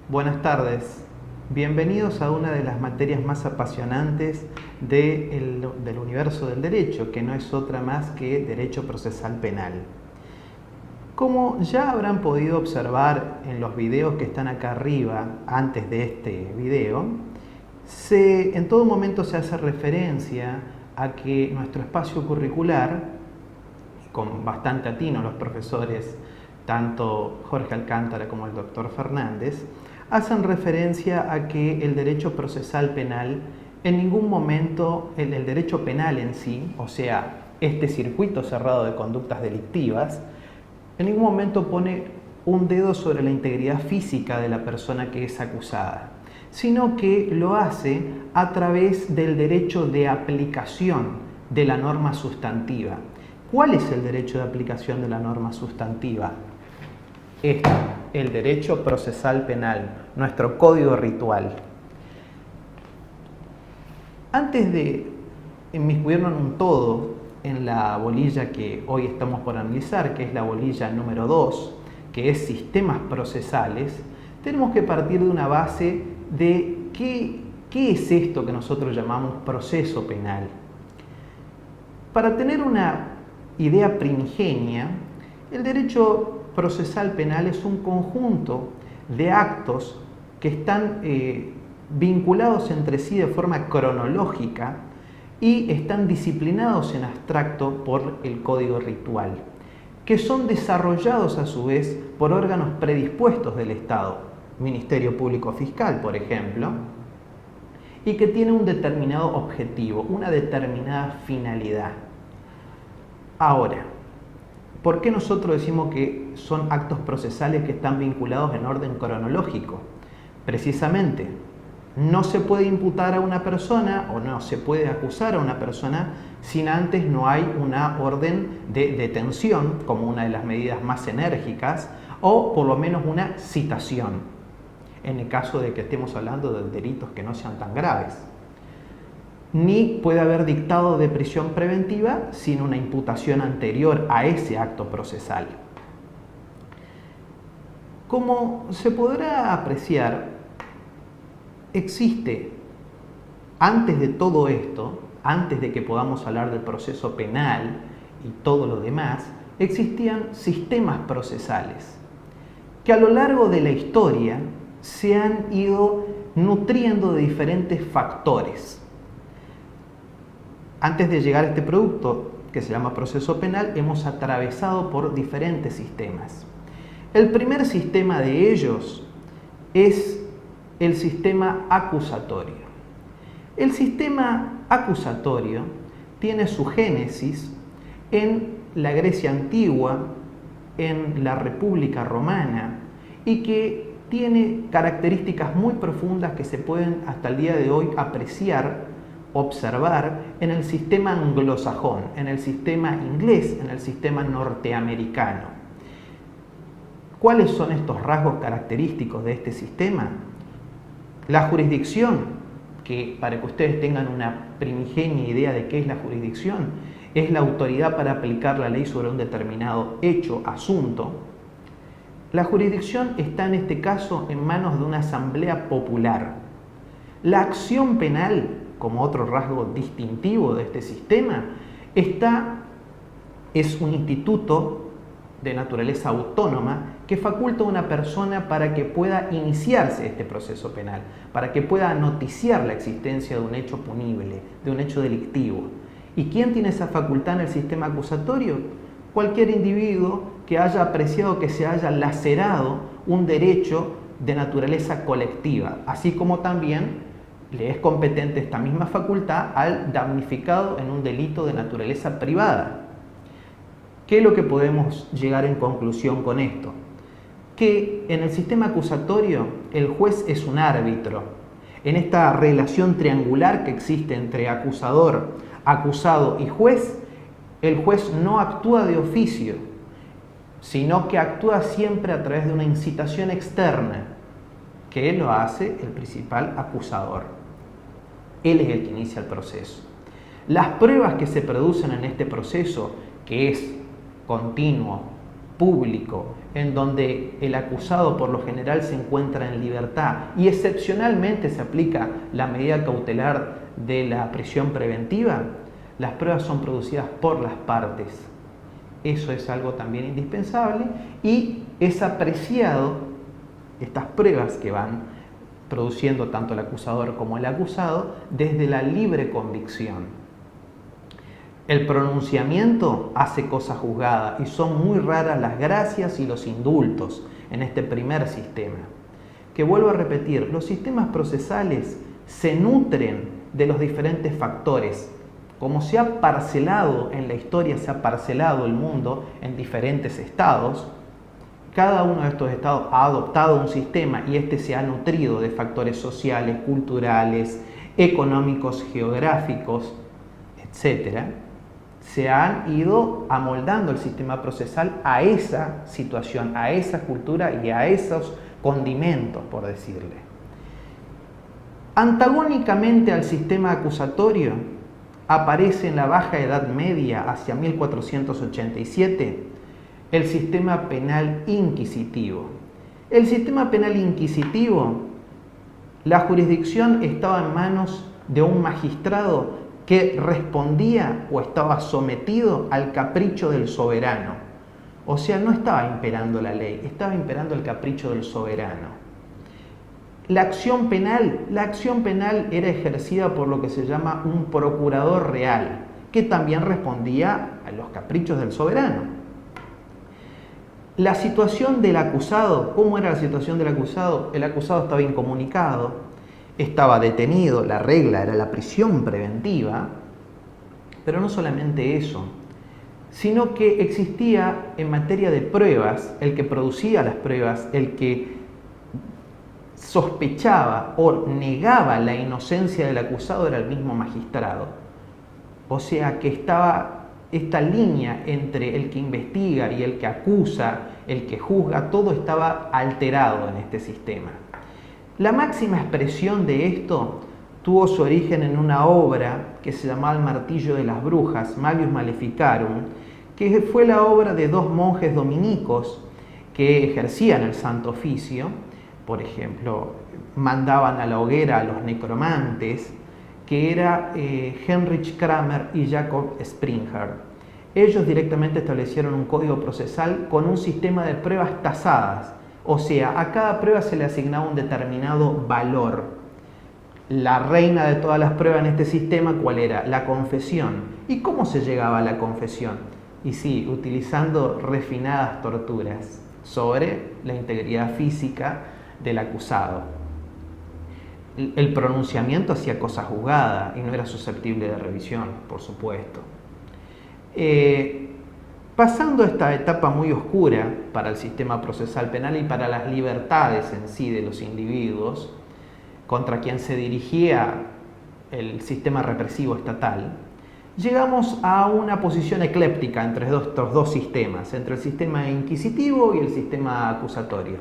Buenas tardes, bienvenidos a una de las materias más apasionantes del universo del derecho, que no es otra más que Derecho Procesal Penal. Como ya habrán podido observar en los videos que están acá arriba, antes de este video, en todo momento se hace referencia a que nuestro espacio curricular, con bastante atino los profesores, tanto Jorge Alcántara como el doctor Fernández, hacen referencia a que el derecho procesal penal, en ningún momento el derecho penal en sí, o sea, este circuito cerrado de conductas delictivas, en ningún momento pone un dedo sobre la integridad física de la persona que es acusada, sino que lo hace a través del derecho de aplicación de la norma sustantiva. ¿Cuál es el derecho de aplicación de la norma sustantiva? El derecho procesal penal, nuestro código ritual. Antes de inmiscuirnos en un todo en la bolilla que hoy estamos por analizar, que es la bolilla número 2, que es sistemas procesales, tenemos que partir de una base de qué es esto que nosotros llamamos proceso penal. Para tener una idea primigenia, el derecho procesal penal es un conjunto de actos que están vinculados entre sí de forma cronológica y están disciplinados en abstracto por el código ritual, que son desarrollados a su vez por órganos predispuestos del Estado, Ministerio Público Fiscal, por ejemplo, y que tienen un determinado objetivo, una determinada finalidad. Ahora, ¿por qué nosotros decimos que son actos procesales que están vinculados en orden cronológico? Precisamente, no se puede imputar a una persona o no se puede acusar a una persona sin antes no hay una orden de detención como una de las medidas más enérgicas o por lo menos una citación, en el caso de que estemos hablando de delitos que no sean tan graves. Ni puede haber dictado de prisión preventiva sin una imputación anterior a ese acto procesal. Como se podrá apreciar, existe, antes de todo esto, antes de que podamos hablar del proceso penal y todo lo demás, existían sistemas procesales que a lo largo de la historia se han ido nutriendo de diferentes factores. Antes de llegar a este producto, que se llama proceso penal, hemos atravesado por diferentes sistemas. El primer sistema de ellos es el sistema acusatorio. El sistema acusatorio tiene su génesis en la Grecia antigua, en la República Romana, y que tiene características muy profundas que se pueden hasta el día de hoy apreciar, observar en el sistema anglosajón, en el sistema inglés, en el sistema norteamericano. ¿Cuáles son estos rasgos característicos de este sistema? La jurisdicción, que para que ustedes tengan una primigenia idea de qué es la jurisdicción, es la autoridad para aplicar la ley sobre un determinado hecho, asunto. La jurisdicción está en este caso en manos de una asamblea popular. La acción penal, como otro rasgo distintivo de este sistema, es un instituto de naturaleza autónoma que faculta a una persona para que pueda iniciarse este proceso penal, para que pueda noticiar la existencia de un hecho punible, de un hecho delictivo. ¿Y quién tiene esa facultad en el sistema acusatorio? Cualquier individuo que haya apreciado que se haya lacerado un derecho de naturaleza colectiva, así como también le es competente esta misma facultad al damnificado en un delito de naturaleza privada. ¿Qué es lo que podemos llegar en conclusión con esto? Que en el sistema acusatorio el juez es un árbitro. En esta relación triangular que existe entre acusador, acusado y juez, el juez no actúa de oficio, sino que actúa siempre a través de una incitación externa, que lo hace el principal acusador. Él es el que inicia el proceso. Las pruebas que se producen en este proceso, que es continuo, público, en donde el acusado por lo general se encuentra en libertad y excepcionalmente se aplica la medida cautelar de la prisión preventiva, las pruebas son producidas por las partes. Eso es algo también indispensable y es apreciado, estas pruebas que van produciendo tanto el acusador como el acusado, desde la libre convicción. El pronunciamiento hace cosa juzgada y son muy raras las gracias y los indultos en este primer sistema. Que vuelvo a repetir, los sistemas procesales se nutren de los diferentes factores. Como se ha parcelado en la historia, se ha parcelado el mundo en diferentes estados, cada uno de estos estados ha adoptado un sistema y este se ha nutrido de factores sociales, culturales, económicos, geográficos, etc. Se han ido amoldando el sistema procesal a esa situación, a esa cultura y a esos condimentos, por decirle. Antagónicamente al sistema acusatorio, aparece en la Baja Edad Media, hacia 1487, el sistema penal inquisitivo. El sistema penal inquisitivo, la jurisdicción estaba en manos de un magistrado que respondía o estaba sometido al capricho del soberano. O sea, no estaba imperando la ley, estaba imperando el capricho del soberano. La acción penal era ejercida por lo que se llama un procurador real, que también respondía a los caprichos del soberano. La situación del acusado, ¿cómo era la situación del acusado? El acusado estaba incomunicado, estaba detenido, la regla era la prisión preventiva, pero no solamente eso, sino que existía en materia de pruebas, el que producía las pruebas, el que sospechaba o negaba la inocencia del acusado era el mismo magistrado. O sea que estaba esta línea entre el que investiga y el que acusa, el que juzga, todo estaba alterado en este sistema. La máxima expresión de esto tuvo su origen en una obra que se llamaba El martillo de las brujas, Malleus Maleficarum, que fue la obra de dos monjes dominicos que ejercían el santo oficio. Por ejemplo, mandaban a la hoguera a los necromantes, que era Heinrich Kramer y Jacob Springer. Ellos directamente establecieron un código procesal con un sistema de pruebas tasadas, o sea, a cada prueba se le asignaba un determinado valor. La reina de todas las pruebas en este sistema, ¿cuál era? La confesión. ¿Y cómo se llegaba a la confesión? Y sí, utilizando refinadas torturas sobre la integridad física del acusado. El pronunciamiento hacía cosa juzgada y no era susceptible de revisión, por supuesto. Pasando a esta etapa muy oscura para el sistema procesal penal y para las libertades en sí de los individuos, contra quien se dirigía el sistema represivo estatal, llegamos a una posición ecléptica entre estos dos sistemas, entre el sistema inquisitivo y el sistema acusatorio.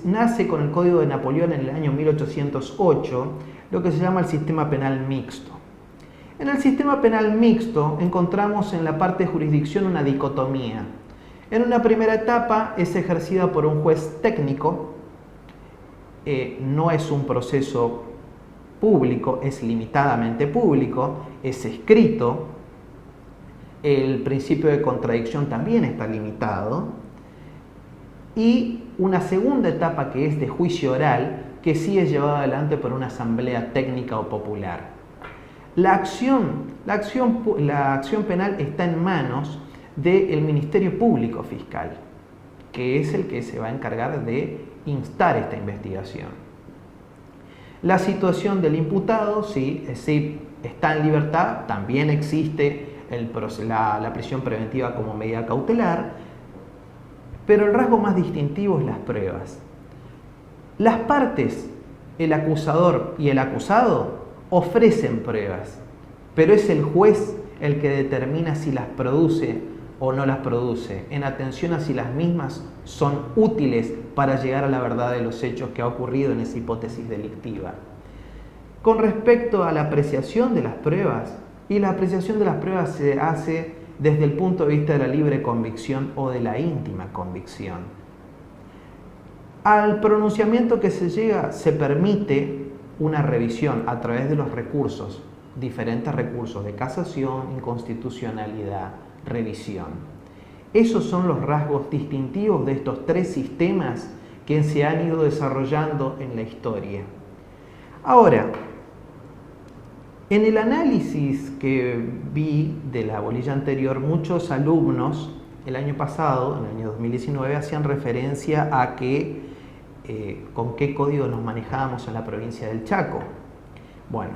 Nace con el Código de Napoleón en el año 1808 lo que se llama el sistema penal mixto. En el sistema penal mixto encontramos en la parte de jurisdicción una dicotomía. En una primera etapa es ejercida por un juez técnico, no es un proceso público, es limitadamente público, es escrito, el principio de contradicción también está limitado, y una segunda etapa que es de juicio oral, que sí es llevada adelante por una asamblea técnica o popular. La acción penal está en manos del Ministerio Público Fiscal, que es el que se va a encargar de instar esta investigación. La situación del imputado, sí, está en libertad, también existe la prisión preventiva como medida cautelar, pero el rasgo más distintivo es las pruebas. Las partes, el acusador y el acusado, ofrecen pruebas, pero es el juez el que determina si las produce o no las produce, en atención a si las mismas son útiles para llegar a la verdad de los hechos que ha ocurrido en esa hipótesis delictiva. Con respecto a la apreciación de las pruebas, y la apreciación de las pruebas se hace desde el punto de vista de la libre convicción o de la íntima convicción. Al pronunciamiento que se llega se permite una revisión a través de los recursos, diferentes recursos de casación, inconstitucionalidad, revisión. Esos son los rasgos distintivos de estos tres sistemas que se han ido desarrollando en la historia. Ahora, en el análisis que vi de la bolilla anterior, muchos alumnos el año pasado, en el año 2019, hacían referencia a que con qué código nos manejábamos en la provincia del Chaco. Bueno,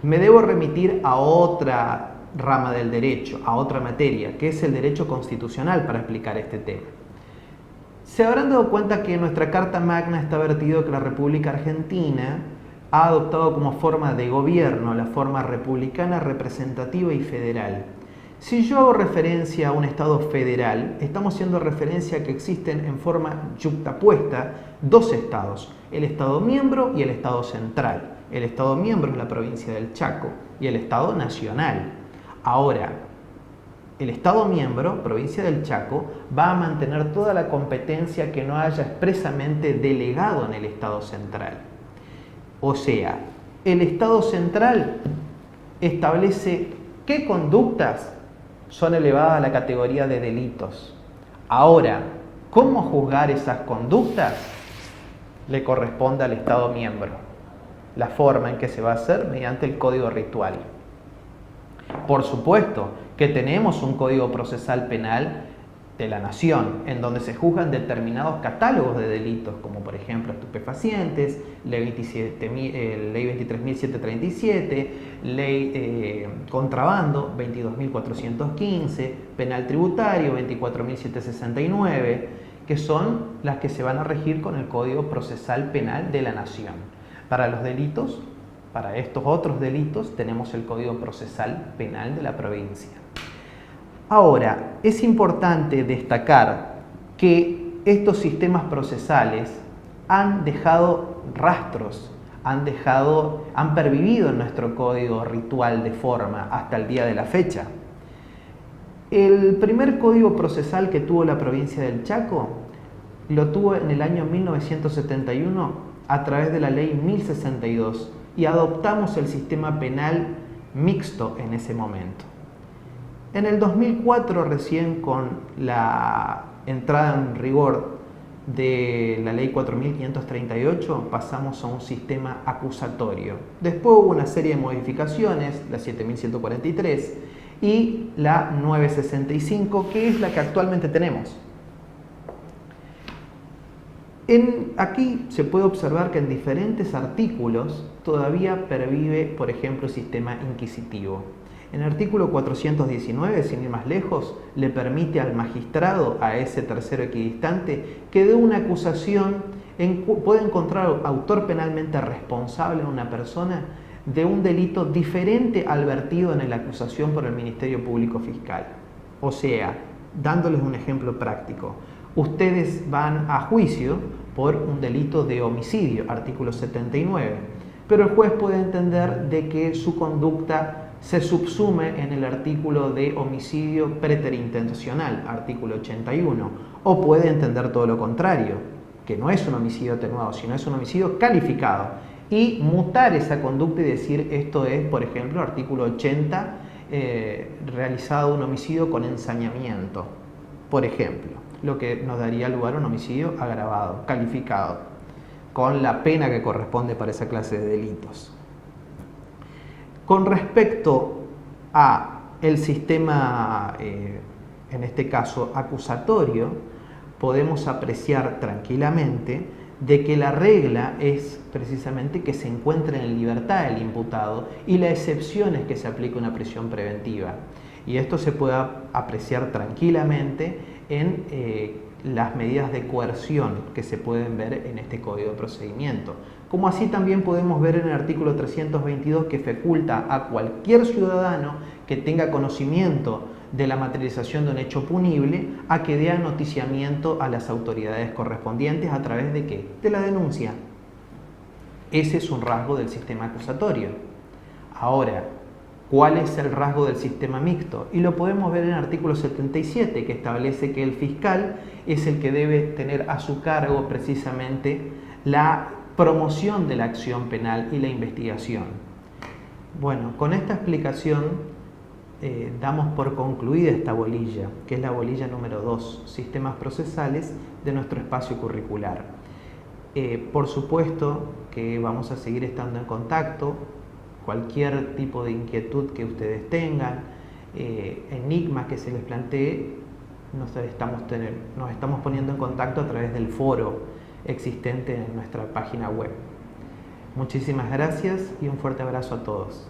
me debo remitir a otra rama del derecho, a otra materia, que es el derecho constitucional para explicar este tema. Se habrán dado cuenta que en nuestra Carta Magna está vertido que la República Argentina ha adoptado como forma de gobierno la forma republicana, representativa y federal. Si yo hago referencia a un Estado federal, estamos haciendo referencia a que existen en forma yuxtapuesta dos Estados, el Estado miembro y el Estado central. El Estado miembro es la provincia del Chaco y el Estado nacional. Ahora, el Estado miembro, provincia del Chaco, va a mantener toda la competencia que no haya expresamente delegado en el Estado central. O sea, el Estado central establece qué conductas son elevadas a la categoría de delitos. Ahora, ¿cómo juzgar esas conductas? Le corresponde al Estado miembro. La forma en que se va a hacer mediante el Código Ritual. Por supuesto que tenemos un Código Procesal Penal de la Nación, en donde se juzgan determinados catálogos de delitos, como por ejemplo estupefacientes, ley 23.737, ley contrabando 22.415, penal tributario 24.769, que son las que se van a regir con el Código Procesal Penal de la Nación. Para los delitos, para estos otros delitos, tenemos el Código Procesal Penal de la provincia. Ahora, es importante destacar que estos sistemas procesales han dejado rastros, han pervivido en nuestro código ritual de forma hasta el día de la fecha. El primer código procesal que tuvo la provincia del Chaco lo tuvo en el año 1971 a través de la ley 1062 y adoptamos el sistema penal mixto en ese momento. En el 2004, recién con la entrada en rigor de la ley 4538, pasamos a un sistema acusatorio. Después hubo una serie de modificaciones, la 7143 y la 965, que es la que actualmente tenemos. Aquí se puede observar que en diferentes artículos todavía pervive, por ejemplo, el sistema inquisitivo. En el artículo 419, sin ir más lejos, le permite al magistrado, a ese tercero equidistante, que de una acusación puede encontrar autor penalmente responsable a una persona de un delito diferente al vertido en la acusación por el Ministerio Público Fiscal. O sea, dándoles un ejemplo práctico, ustedes van a juicio por un delito de homicidio, artículo 79, pero el juez puede entender de que su conducta se subsume en el artículo de homicidio preterintencional, artículo 81, o puede entender todo lo contrario, que no es un homicidio atenuado, sino es un homicidio calificado, y mutar esa conducta y decir esto es, por ejemplo, artículo 80, realizado un homicidio con ensañamiento, por ejemplo, lo que nos daría lugar a un homicidio agravado, calificado, con la pena que corresponde para esa clase de delitos. Con respecto a el sistema, en este caso acusatorio, podemos apreciar tranquilamente de que la regla es precisamente que se encuentre en libertad el imputado y la excepción es que se aplique una prisión preventiva. Y esto se puede apreciar tranquilamente en las medidas de coerción que se pueden ver en este Código de Procedimiento. Como así también podemos ver en el artículo 322 que faculta a cualquier ciudadano que tenga conocimiento de la materialización de un hecho punible a que dé noticiamiento a las autoridades correspondientes a través de ¿qué? De la denuncia. Ese es un rasgo del sistema acusatorio. Ahora, ¿Cuál es el rasgo del sistema mixto? Y lo podemos ver en el artículo 77, que establece que el fiscal es el que debe tener a su cargo precisamente la promoción de la acción penal y la investigación. Bueno, con esta explicación damos por concluida esta bolilla, que es la bolilla número 2, sistemas procesales de nuestro espacio curricular. Por supuesto que vamos a seguir estando en contacto. Cualquier tipo de inquietud que ustedes tengan, enigmas que se les plantee, nos estamos poniendo en contacto a través del foro existente en nuestra página web. Muchísimas gracias y un fuerte abrazo a todos.